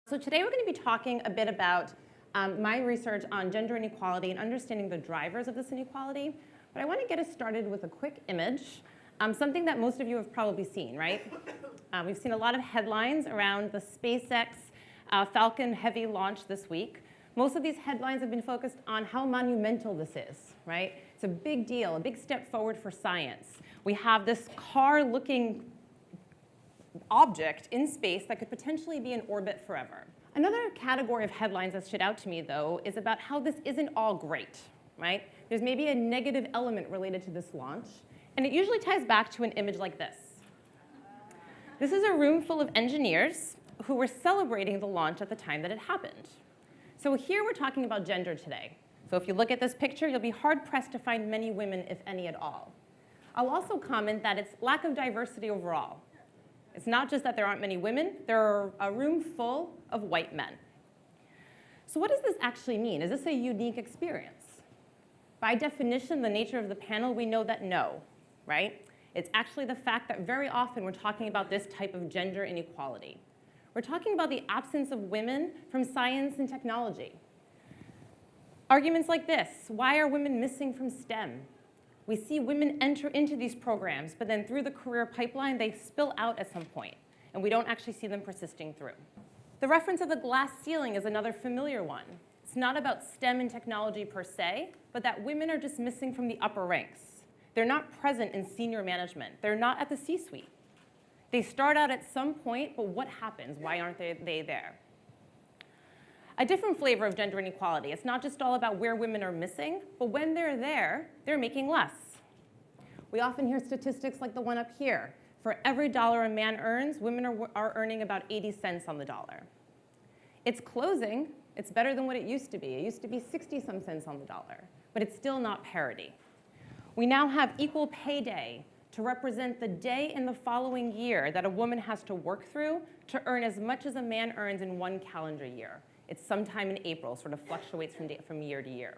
So today we're going to be talking a bit about my research on gender inequality and understanding the drivers of this inequality. But I want to get us started with a quick image, something that most of you have probably seen, right? We've seen a lot of headlines around the SpaceX Falcon Heavy launch this week. Most of these headlines have been focused on how monumental this is, right? It's a big deal, a big step forward for science. We have this car-looking object in space that could potentially be in orbit forever. Another category of headlines that stood out to me, though, is about how this isn't all great, right? There's maybe a negative element related to this launch, and it usually ties back to an image like this. This is a room full of engineers who were celebrating the launch at the time that it happened. So here we're talking about gender today. So if you look at this picture, you'll be hard-pressed to find many women, if any at all. I'll also comment that it's lack of diversity overall. It's not just that there aren't many women, there are a room full of white men. So what does this actually mean? Is this a unique experience? By definition, the nature of the panel, we know that no, right? It's actually the fact that very often we're talking about this type of gender inequality. We're talking about the absence of women from science and technology. Arguments like this: why are women missing from STEM? We see women enter into these programs, but then through the career pipeline, they spill out at some point, and we don't actually see them persisting through. The reference of the glass ceiling is another familiar one. It's not about STEM and technology per se, but that women are just missing from the upper ranks. They're not present in senior management. They're not at the C-suite. They start out at some point, but what happens? Why aren't they there? A different flavor of gender inequality. It's not just all about where women are missing, but when they're there, they're making less. We often hear statistics like the one up here. For every dollar a man earns, women are earning about 80 cents on the dollar. It's closing. It's better than what it used to be. It used to be 60-some cents on the dollar, but it's still not parity. We now have equal pay day to represent the day in the following year that a woman has to work through to earn as much as a man earns in one calendar year. It's sometime in April, sort of fluctuates from year to year.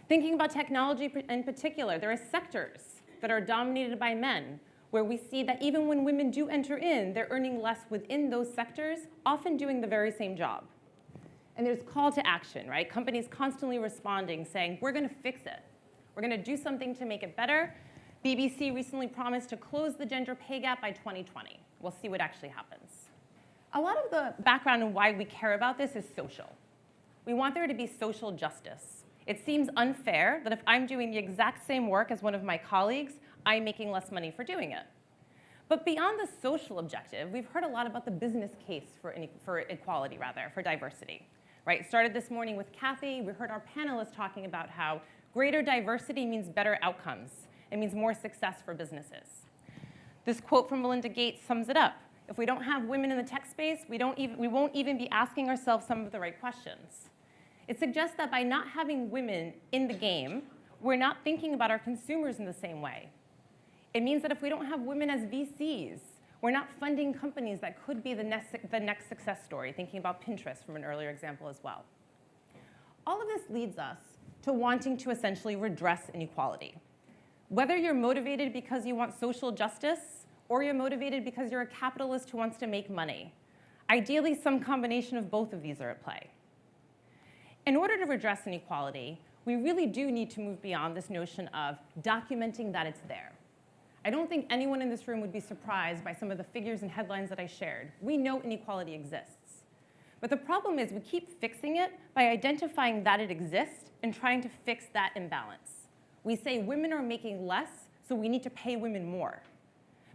Thinking about technology in particular, there are sectors that are dominated by men where we see that even when women do enter in, they're earning less within those sectors, often doing the very same job. And there's call to action, right? Companies constantly responding, saying, we're going to fix it. We're going to do something to make it better. BBC recently promised to close the gender pay gap by 2020. We'll see what actually happens. A lot of the background and why we care about this is social. We want there to be social justice. It seems unfair that if I'm doing the exact same work as one of my colleagues, I'm making less money for doing it. But beyond the social objective, we've heard a lot about the business case for equality, for diversity. Right? It started this morning with Kathy. We heard our panelists talking about how greater diversity means better outcomes. It means more success for businesses. This quote from Melinda Gates sums it up. If we don't have women in the tech space, we won't even be asking ourselves some of the right questions. It suggests that by not having women in the game, we're not thinking about our consumers in the same way. It means that if we don't have women as VCs, we're not funding companies that could be the next success story, thinking about Pinterest from an earlier example as well. All of this leads us to wanting to essentially redress inequality. Whether you're motivated because you want social justice, or you're motivated because you're a capitalist who wants to make money. Ideally, some combination of both of these are at play. In order to redress inequality, we really do need to move beyond this notion of documenting that it's there. I don't think anyone in this room would be surprised by some of the figures and headlines that I shared. We know inequality exists. But the problem is we keep fixing it by identifying that it exists and trying to fix that imbalance. We say women are making less, so we need to pay women more.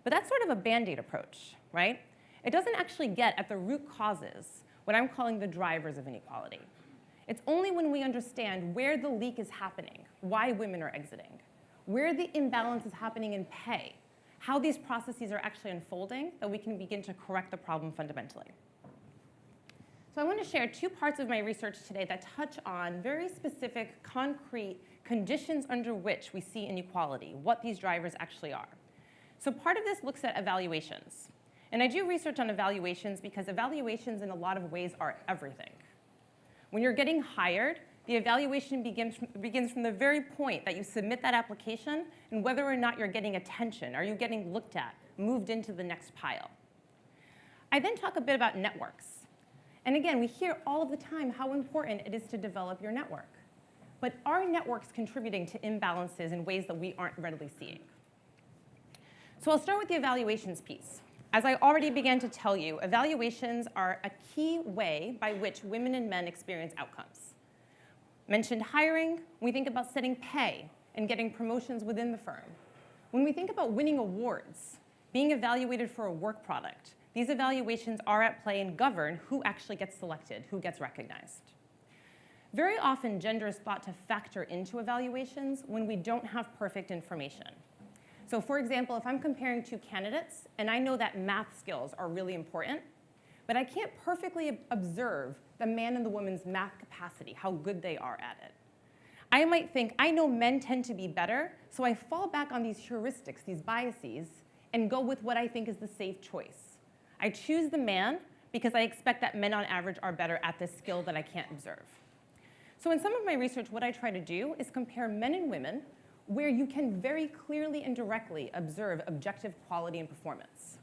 But that's sort of a Band-Aid approach, right? It doesn't actually get at the root causes, what I'm calling the drivers of inequality. It's only when we understand where the leak is happening, why women are exiting, where the imbalance is happening in pay, how these processes are actually unfolding, that we can begin to correct the problem fundamentally. So I want to share two parts of my research today that touch on very specific, concrete conditions under which we see inequality, what these drivers actually are. So part of this looks at evaluations. And I do research on evaluations because evaluations in a lot of ways are everything. When you're getting hired, the evaluation begins from the very point that you submit that application and whether or not you're getting attention. Are you getting looked at, moved into the next pile? I then talk a bit about networks. And again, we hear all of the time how important it is to develop your network. But are networks contributing to imbalances in ways that we aren't readily seeing? So I'll start with the evaluations piece. As I already began to tell you, evaluations are a key way by which women and men experience outcomes. Mentioned hiring, we think about setting pay and getting promotions within the firm. When we think about winning awards, being evaluated for a work product, these evaluations are at play and govern who actually gets selected, who gets recognized. Very often, gender is thought to factor into evaluations when we don't have perfect information. So for example, if I'm comparing two candidates, and I know that math skills are really important, but I can't perfectly observe the man and the woman's math capacity, how good they are at it. I might think, I know men tend to be better, so I fall back on these heuristics, these biases, and go with what I think is the safe choice. I choose the man because I expect that men on average are better at this skill that I can't observe. So in some of my research, what I try to do is compare men and women where you can very clearly and directly observe objective quality and performance.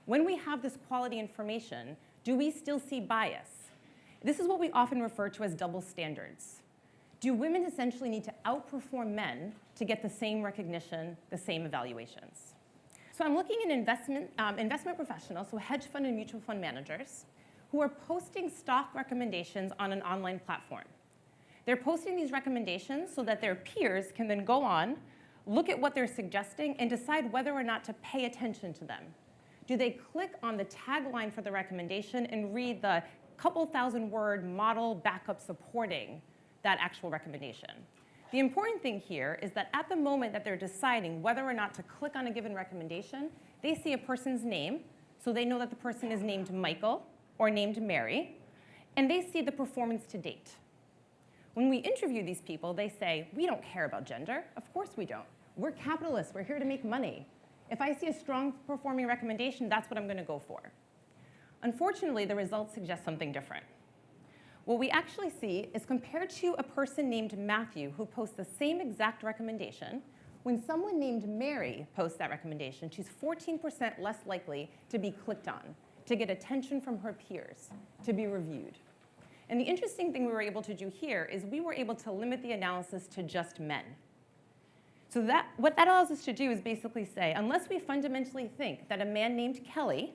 When we have this quality information, do we still see bias? This is what we often refer to as double standards. Do women essentially need to outperform men to get the same recognition, the same evaluations? So I'm looking at investment professionals, so hedge fund and mutual fund managers, who are posting stock recommendations on an online platform. They're posting these recommendations so that their peers can then go on, look at what they're suggesting, and decide whether or not to pay attention to them. Do they click on the tagline for the recommendation and read the couple thousand-word model backup supporting that actual recommendation? The important thing here is that at the moment that they're deciding whether or not to click on a given recommendation, they see a person's name, so they know that the person is named Michael or named Mary, and they see the performance to date. When we interview these people, they say, we don't care about gender. Of course we don't. We're capitalists. We're here to make money. If I see a strong performing recommendation, that's what I'm going to go for. Unfortunately, the results suggest something different. What we actually see is compared to a person named Matthew who posts the same exact recommendation, when someone named Mary posts that recommendation, she's 14% less likely to be clicked on, to get attention from her peers, to be reviewed. And the interesting thing we were able to do here is we were able to limit the analysis to just men. So what that allows us to do is basically say, unless we fundamentally think that a man named Kelly,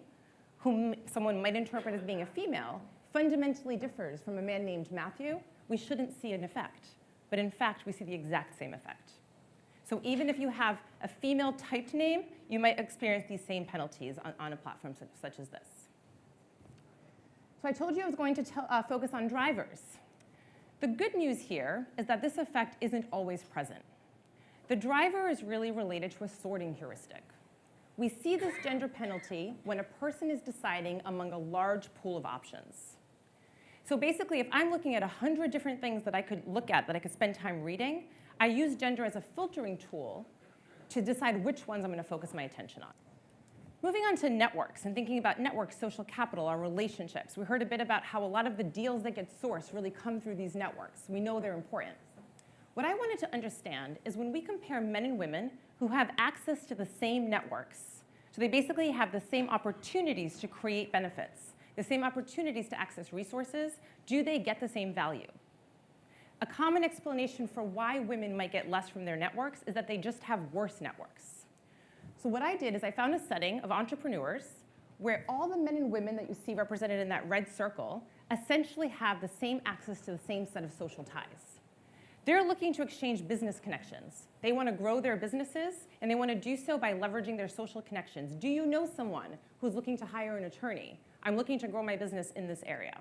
whom someone might interpret as being a female, fundamentally differs from a man named Matthew, we shouldn't see an effect. But in fact, we see the exact same effect. So even if you have a female typed name, you might experience these same penalties on a platform such as this. So I told you I was going to focus on drivers. The good news here is that this effect isn't always present. The driver is really related to a sorting heuristic. We see this gender penalty when a person is deciding among a large pool of options. So basically, if I'm looking at 100 different things that I could look at, that I could spend time reading, I use gender as a filtering tool to decide which ones I'm going to focus my attention on. Moving on to networks and thinking about networks, social capital, our relationships. We heard a bit about how a lot of the deals that get sourced really come through these networks. We know they're important. What I wanted to understand is when we compare men and women who have access to the same networks, so they basically have the same opportunities to create benefits, the same opportunities to access resources, do they get the same value? A common explanation for why women might get less from their networks is that they just have worse networks. So what I did is I found a setting of entrepreneurs where all the men and women that you see represented in that red circle essentially have the same access to the same set of social ties. They're looking to exchange business connections. They want to grow their businesses, and they want to do so by leveraging their social connections. Do you know someone who's looking to hire an attorney? I'm looking to grow my business in this area.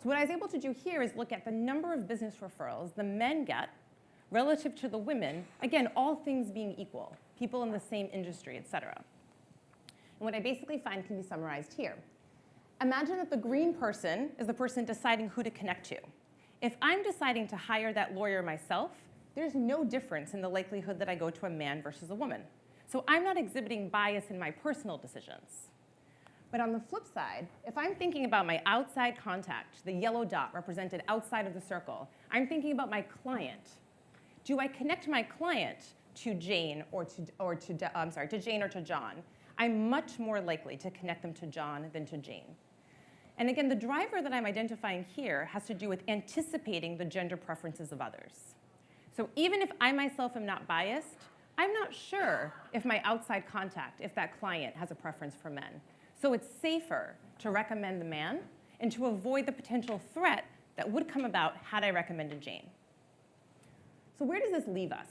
So what I was able to do here is look at the number of business referrals the men get relative to the women, again, all things being equal, people in the same industry, et cetera. And what I basically find can be summarized here. Imagine that the green person is the person deciding who to connect to. If I'm deciding to hire that lawyer myself, there's no difference in the likelihood that I go to a man versus a woman. So I'm not exhibiting bias in my personal decisions. But on the flip side, if I'm thinking about my outside contact, the yellow dot represented outside of the circle, I'm thinking about my client. Do I connect my client to Jane to Jane or to John? I'm much more likely to connect them to John than to Jane. And again, the driver that I'm identifying here has to do with anticipating the gender preferences of others. So even if I myself am not biased, I'm not sure if my outside contact, if that client has a preference for men. So it's safer to recommend the man and to avoid the potential threat that would come about had I recommended Jane. So where does this leave us?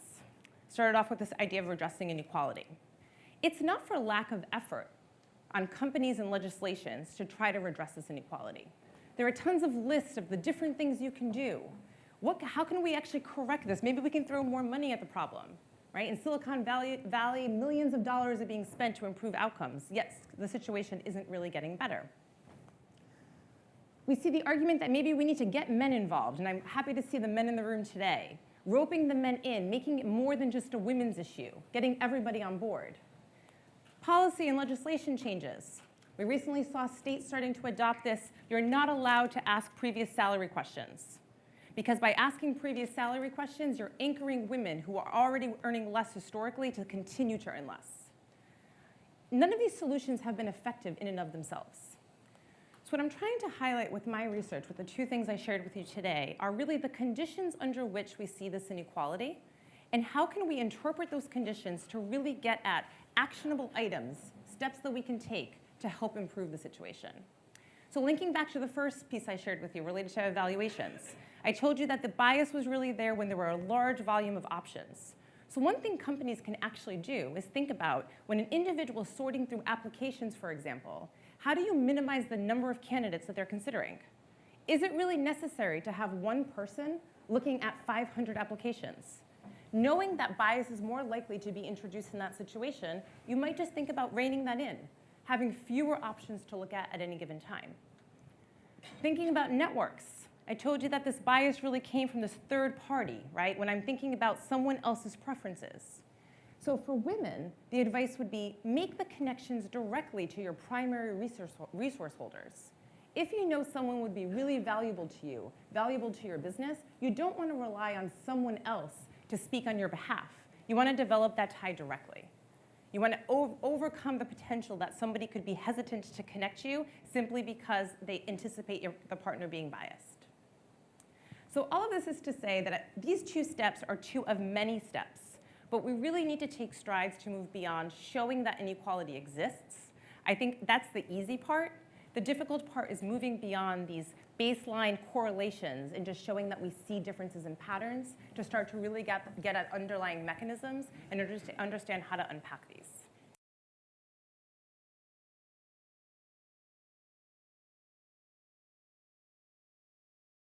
Started off with this idea of redressing inequality. It's not for lack of effort on companies and legislations to try to redress this inequality. There are tons of lists of the different things you can do. How can we actually correct this? Maybe we can throw more money at the problem, right? In Silicon Valley, millions of dollars are being spent to improve outcomes. Yes, the situation isn't really getting better. We see the argument that maybe we need to get men involved, and I'm happy to see the men in the room today, roping the men in, making it more than just a women's issue, getting everybody on board. Policy and legislation changes. We recently saw states starting to adopt this. You're not allowed to ask previous salary questions. Because by asking previous salary questions, you're anchoring women who are already earning less historically to continue to earn less. None of these solutions have been effective in and of themselves. So what I'm trying to highlight with my research, with the two things I shared with you today, are really the conditions under which we see this inequality, and how can we interpret those conditions to really get at actionable items, steps that we can take to help improve the situation. So linking back to the first piece I shared with you related to evaluations, I told you that the bias was really there when there were a large volume of options. So one thing companies can actually do is think about when an individual is sorting through applications, for example, how do you minimize the number of candidates that they're considering? Is it really necessary to have one person looking at 500 applications? Knowing that bias is more likely to be introduced in that situation, you might just think about reining that in, having fewer options to look at any given time. Thinking about networks. I told you that this bias really came from this third party, right? When I'm thinking about someone else's preferences. So for women, the advice would be make the connections directly to your primary resource holders. If you know someone would be really valuable to you, valuable to your business, you don't want to rely on someone else to speak on your behalf. You want to develop that tie directly. You want to overcome the potential that somebody could be hesitant to connect you simply because they anticipate the partner being biased. So all of this is to say that these two steps are two of many steps, but we really need to take strides to move beyond showing that inequality exists. I think that's the easy part. The difficult part is moving beyond these baseline correlations and just showing that we see differences in patterns to start to really get at underlying mechanisms and understand how to unpack these.